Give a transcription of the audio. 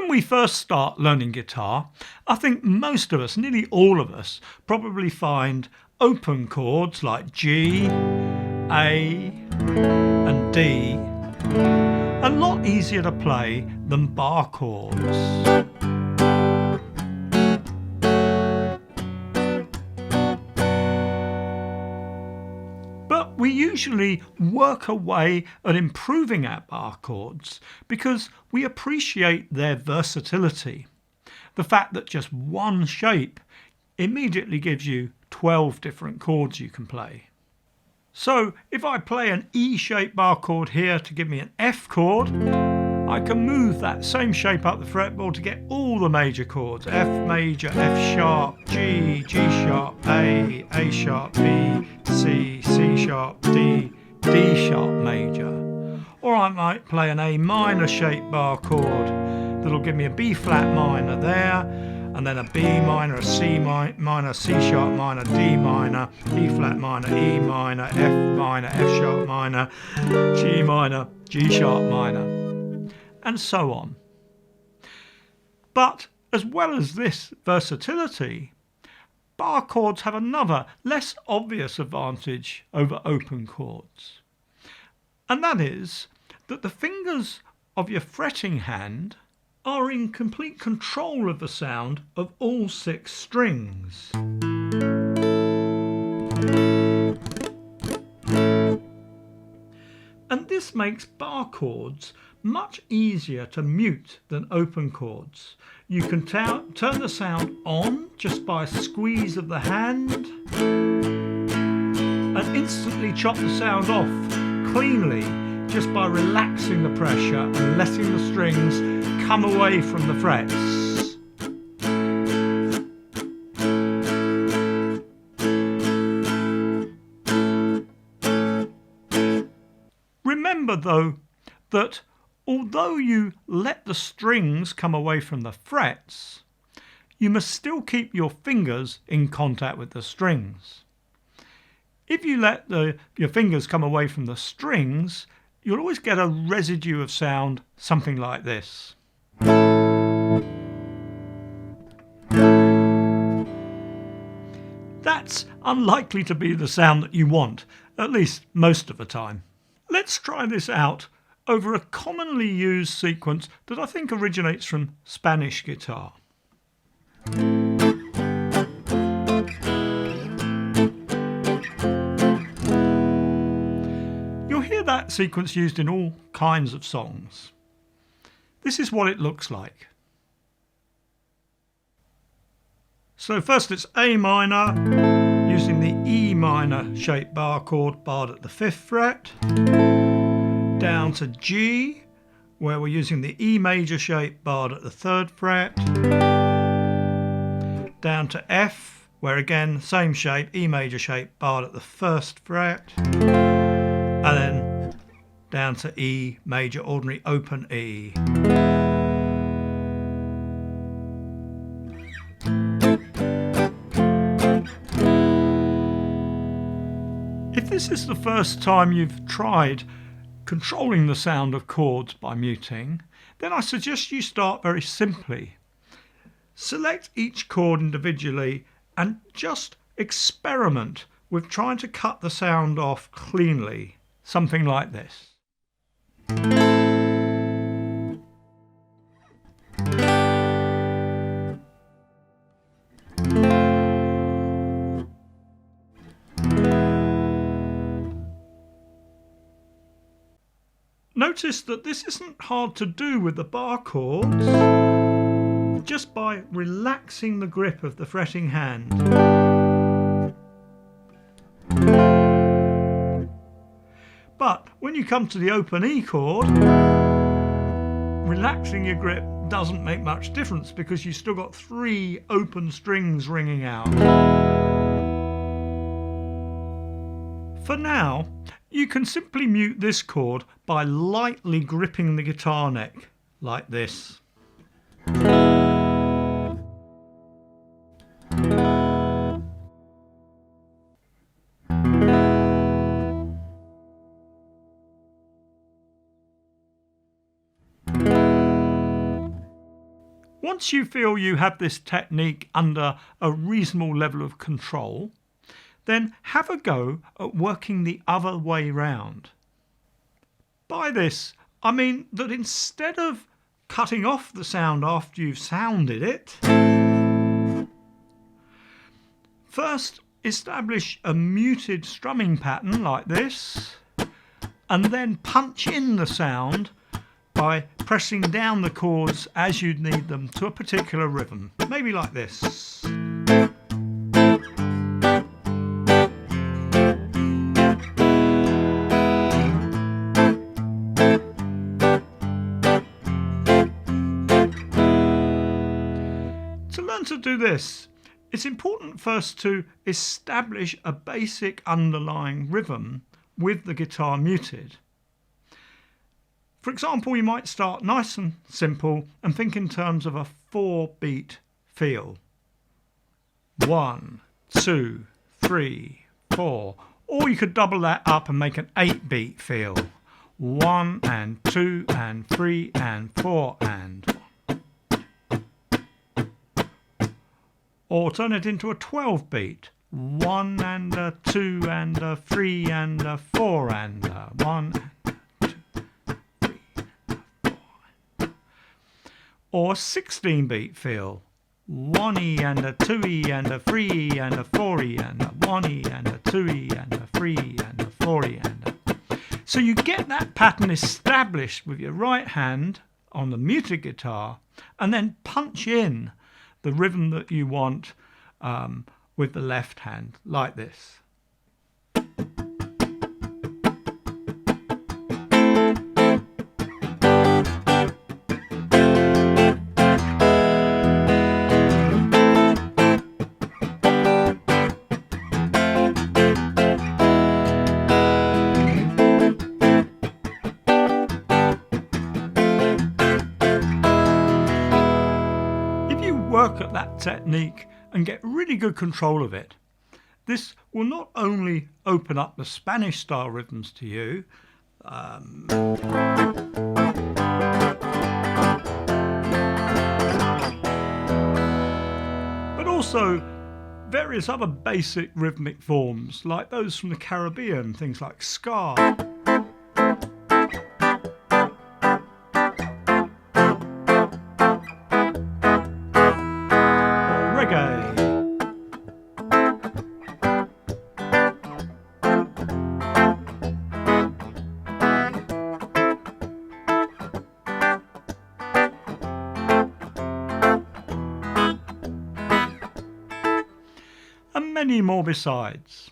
When we first start learning guitar, I think most of us, nearly all of us, probably find open chords like G, A and D a lot easier to play than bar chords. But we usually work away at improving our bar chords because we appreciate their versatility. The fact that just one shape immediately gives you 12 different chords you can play. So if I play an E-shaped bar chord here to give me an F chord, I can move that same shape up the fretboard to get all the major chords: F major, F sharp, G, G sharp, A sharp, B, C, C sharp, D, D sharp major. Or I might play an A minor shaped bar chord that'll give me a B flat minor there, and then a B minor, a C minor, C sharp minor, D minor, E flat minor, E minor, F sharp minor, G minor, G sharp minor, and so on. But as well as this versatility, bar chords have another, less obvious advantage over open chords. And that is that the fingers of your fretting hand are in complete control of the sound of all 6 strings. And this makes bar chords much easier to mute than open chords. You can turn the sound on just by a squeeze of the hand and instantly chop the sound off cleanly just by relaxing the pressure and letting the strings come away from the frets. Remember though that although you let the strings come away from the frets, you must still keep your fingers in contact with the strings. If you let your fingers come away from the strings, you'll always get a residue of sound, something like this. That's unlikely to be the sound that you want, at least most of the time. Let's try this out over a commonly used sequence that I think originates from Spanish guitar. You'll hear that sequence used in all kinds of songs. This is what it looks like. So first it's A minor, using the E minor shaped bar chord barred at the 5th fret, down to G, where we're using the E major shape barred at the 3rd fret, down to F, where again same shape, E major shape barred at the 1st fret, and then down to E major ordinary open E. If this is the first time you've tried controlling the sound of chords by muting, then I suggest you start very simply. Select each chord individually and just experiment with trying to cut the sound off cleanly, something like this. Notice that this isn't hard to do with the bar chords, just by relaxing the grip of the fretting hand. But when you come to the open E chord, relaxing your grip doesn't make much difference because you've still got 3 open strings ringing out. For now, you can simply mute this chord by lightly gripping the guitar neck, like this. Once you feel you have this technique under a reasonable level of control, then have a go at working the other way round. By this, I mean that instead of cutting off the sound after you've sounded it, first establish a muted strumming pattern like this, and then punch in the sound by pressing down the chords as you'd need them to a particular rhythm, maybe like this. To learn to do this, it's important first to establish a basic underlying rhythm with the guitar muted. For example, you might start nice and simple and think in terms of a 4-beat feel. 1, 2, 3, 4. Or you could double that up and make an 8-beat feel. 1 and 2 and 3 and 4 and 1. Or turn it into a 12-beat. 1 and a 2 and a 3 and a 4 and a 1 and or 16-beat feel. 1E and a 2E and a 3E and a 4E and a 1E and a 2E and a 3E and a 4E and a... So you get that pattern established with your right hand on the muted guitar and then punch in the rhythm that you want with the left hand, like this. Work at that technique and get really good control of it. This will not only open up the Spanish style rhythms to you, but also various other basic rhythmic forms like those from the Caribbean, things like ska, and many more besides.